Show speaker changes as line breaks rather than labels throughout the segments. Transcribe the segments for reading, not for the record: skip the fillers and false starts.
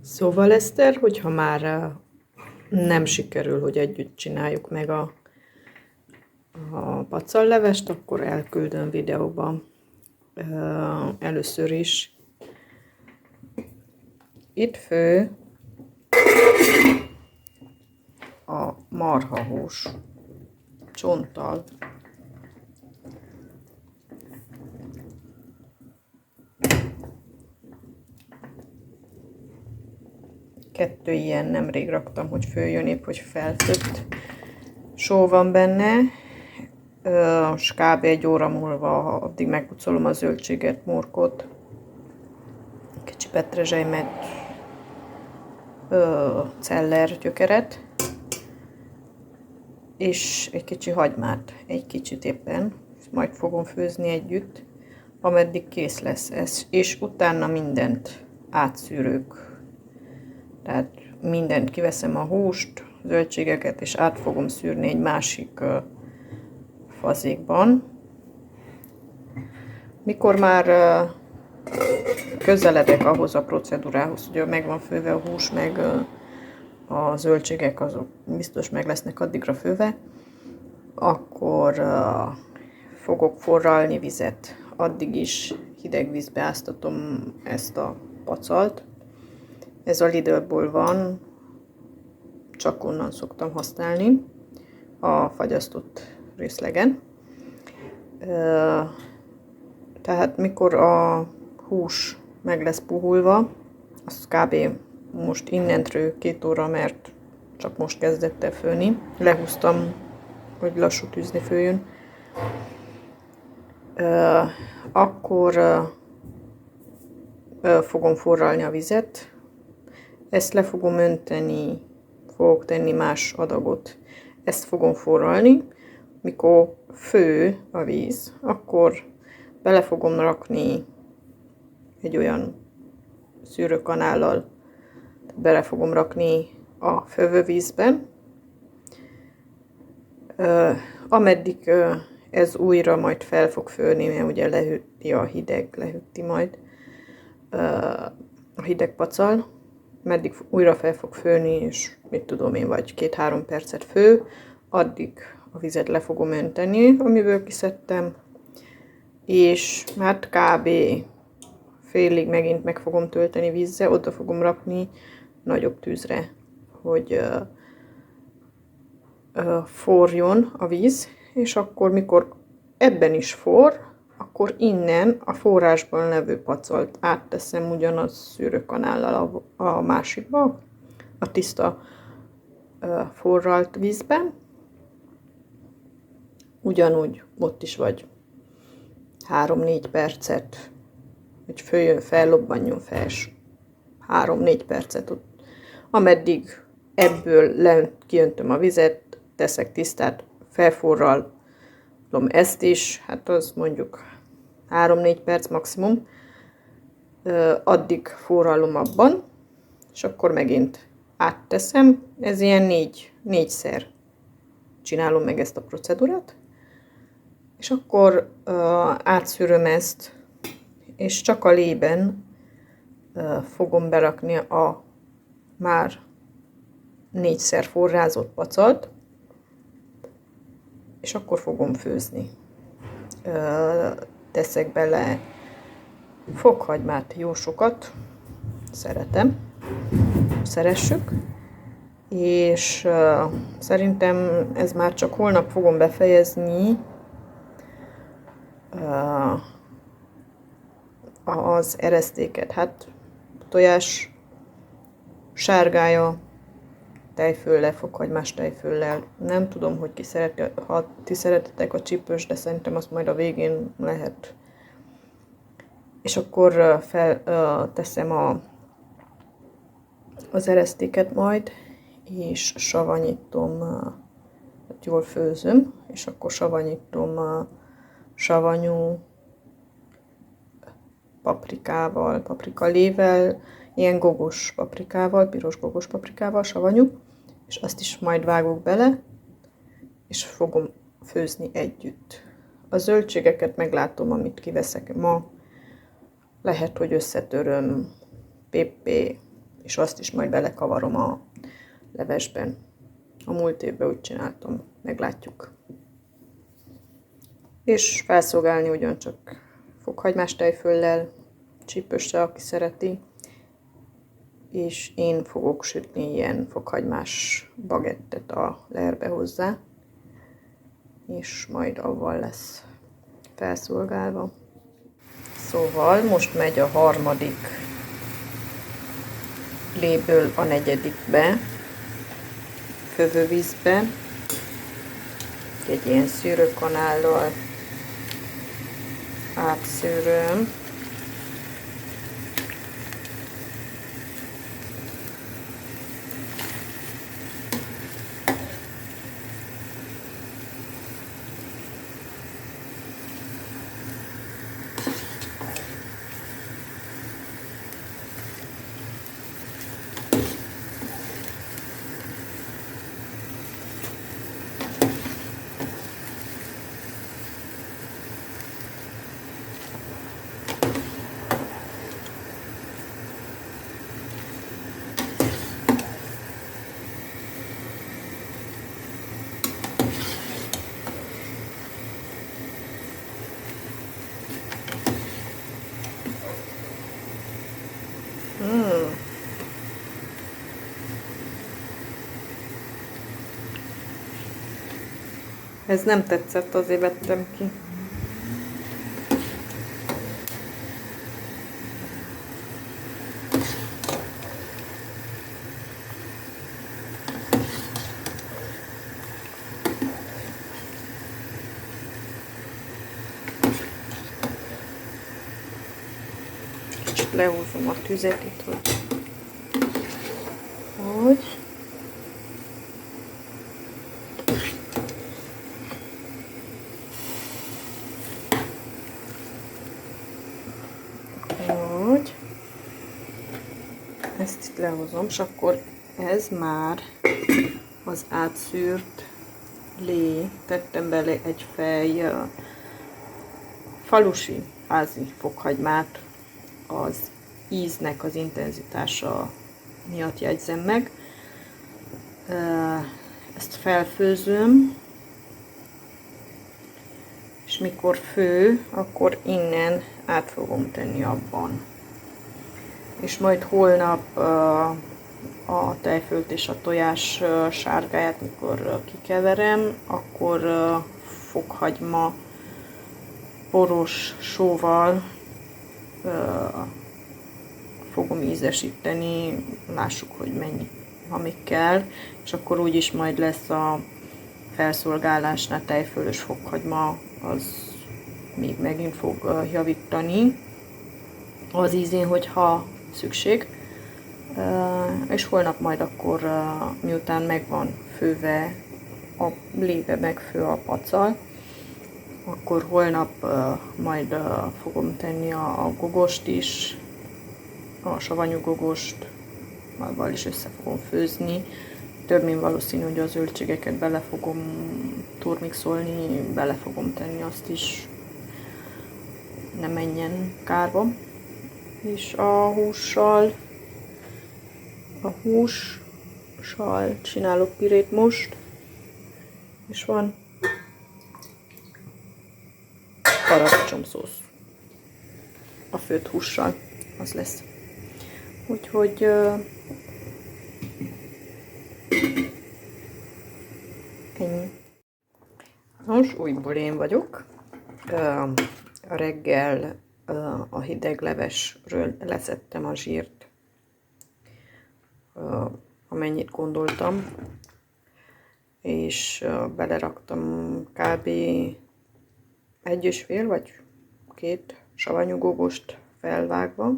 Szóval Eszter, hogyha már nem sikerül, hogy együtt csináljuk meg a pacallevest, akkor elküldöm videóba. Először is itt fő a marhahús csonttal. Kettő ilyen nemrég raktam, hogy följön, épp hogy feltött só van benne, és kb. 1 óra múlva addig megpucolom a zöldséget, morkot, kicsi petrezselymet, celler gyökeret, és egy kicsi hagymát, egy kicsit éppen, majd fogom főzni együtt, ameddig kész lesz ez, és utána mindent átszűrök. Tehát mindent kiveszem, a húst, zöldségeket, és át fogom szűrni egy másik fazékban. Mikor már közeledek ahhoz a procedúrához, hogy meg van főve a hús, meg a zöldségek, azok biztos meg lesznek addigra főve, akkor fogok forralni vizet. Addig is hideg vízbe áztatom ezt a pacalt. Ez a Lidlből van, csak onnan szoktam használni, a fagyasztott részlegen. Tehát mikor a hús meg lesz puhulva, az kb. Most innentről 2 óra, mert csak most kezdett el főni. Lehúztam, hogy lassú tűzni főjön. Akkor fogom forralni a vizet. Ezt le fogom önteni, fogok tenni más adagot. Ezt fogom forralni. Mikor fő a víz, akkor bele fogom rakni egy olyan szűrőkanállal, bele fogom rakni a fővővízben, ameddig ez újra majd fel fog főni, mert ugye lehűti a hideg, lehűti majd a hideg pacal, meddig újra fel fog főni, és mit tudom én, vagy 2-3 percet fő, addig a vizet le fogom önteni, amiből kiszedtem, és hát kb. Félig megint meg fogom tölteni vízzel, oda fogom rakni nagyobb tűzre, hogy forjon a víz, és akkor mikor ebben is forr, akkor innen a forrásban levő pacalt átteszem ugyanaz szűrőkanállal a másikba, a tiszta forralt vízben. Ugyanúgy ott is vagy 3-4 percet, hogy följön, fellobbanjon fel, 3-4 percet, ameddig ebből kijöntöm a vizet, teszek tisztát, felforralom ezt is, hát az mondjuk 3-4 perc maximum, addig forralom abban, és akkor megint átteszem, ez ilyen 4-szer csinálom meg ezt a procedúrát, és akkor átszűröm ezt, és csak a lében fogom berakni a már 4-szer forrázott pacalt, és akkor fogom főzni. Teszek bele fokhagymát, jó sokat, szeretem, szeressük, és szerintem ez már csak holnap fogom befejezni az eresztéket. Hát tojás sárgája, tejföllel, fokhagymás tejföllel. Nem tudom, hogy ki szereti, ha ti szeretitek a csípős, de szerintem azt majd a végén lehet. És akkor teszem az eresztéket majd, és savanyítom, hát jól főzöm, és akkor savanyítom savanyú paprikával, paprikalével, ilyen gogos paprikával, piros gogos paprikával, savanyú, és azt is majd vágok bele, és fogom főzni együtt. A zöldségeket meglátom, amit kiveszek ma, lehet, hogy összetöröm, pépé, és azt is majd belekavarom a levesben. A múlt évben úgy csináltam, meglátjuk. És felszolgálni ugyancsak fokhagymás tejföllel, csípőssel, aki szereti. És én fogok sütni ilyen fokhagymás bagettet a leherbe hozzá, és majd avval lesz felszolgálva. Szóval most megy a harmadik léből a negyedikbe, fövővízbe, egy ilyen szűrőkanállal átszűröm. Ez nem tetszett, azért vettem ki. Kicsit lehúzom a tüzet itt, hogy ezt itt lehozom, és akkor ez már az átszűrt lé, tettem bele egy fej falusi házi fokhagymát, az íznek az intenzitása miatt jegyzem meg. Ezt felfőzöm, és mikor fő, akkor innen át fogom tenni abban. És majd holnap a tejfölt és a tojás sárgáját, mikor kikeverem, akkor fokhagyma poros sóval fogom ízesíteni, lássuk, hogy mennyi, amíg kell, és akkor úgyis majd lesz a felszolgálásnál tejfölös fokhagyma, az még megint fog javítani az ízén, hogyha szükség. És holnap majd akkor, miután megvan főve a lébe, megfő a pacal, akkor holnap majd fogom tenni a gogost is, a savanyú gogost, avval is össze fogom főzni. Több mint valószínű, hogy a zöldségeket bele fogom turmixolni, bele fogom tenni azt is, ne menjen kárba. És a hússal csinálok pirét most, és van paradicsomszósz a főtt hússal, az lesz. Úgyhogy ennyi. Most újból én vagyok. A reggel a hideg levesről leszettem a zsírt, amennyit gondoltam, és beleraktam kb. 1,5 vagy 2 savanyú gogost felvágva,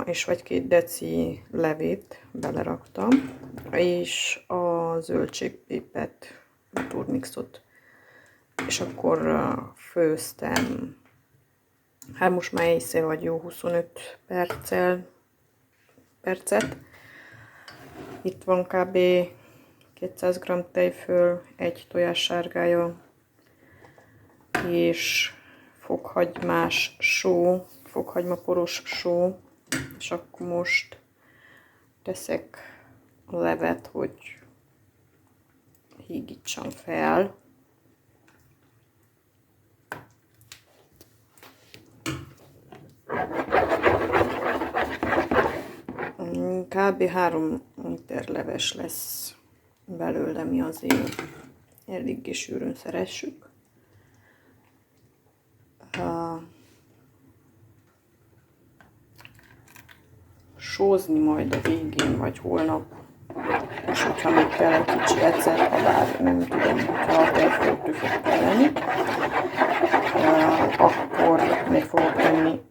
és vagy 2 deci levét beleraktam, és a zöldségpépet, turmixot, és akkor főztem, hát most már észre vagy jó 25 percet. Itt van kb. 200 g tejföl, egy tojás sárgája, és fokhagymás só, fokhagyma poros só, És akkor most teszek levet, hogy hígítsam fel. Kb. 3 liter leves lesz belőle, mi azért eléggé sűrűn szeressük. Sózni majd a végén, vagy holnap, és hogyha még kell egy kicsi ecet, ha bár nem tudom, hogyha a tejföltő fog kelleni, akkor még fogok tenni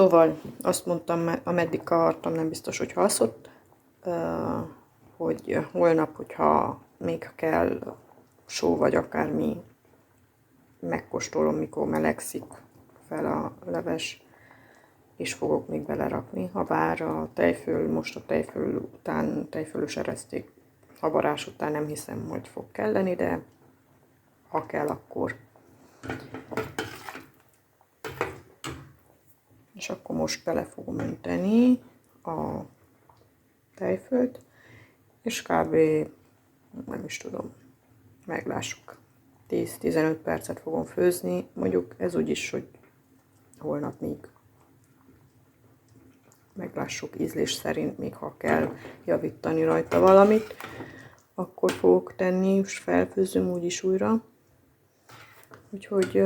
Szóval azt mondtam, ameddig kavartam, nem biztos, hogy halszott, hogy holnap, hogyha még kell só vagy akármi, megkóstolom, mikor melegszik fel a leves, és fogok még belerakni. Habár a tejföl, most a tejföl után, tejfölös ereszték habarás után nem hiszem, hogy fog kelleni, de ha kell, akkor. És akkor most bele fogom önteni a tejfölt, és kb. Nem is tudom, meglássuk. 10-15 percet fogom főzni, mondjuk ez úgyis, hogy holnap még meglássuk ízlés szerint, még ha kell javítani rajta valamit, akkor fogok tenni, és felfőzöm úgyis újra. Úgyhogy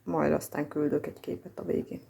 majd aztán küldök egy képet a végén.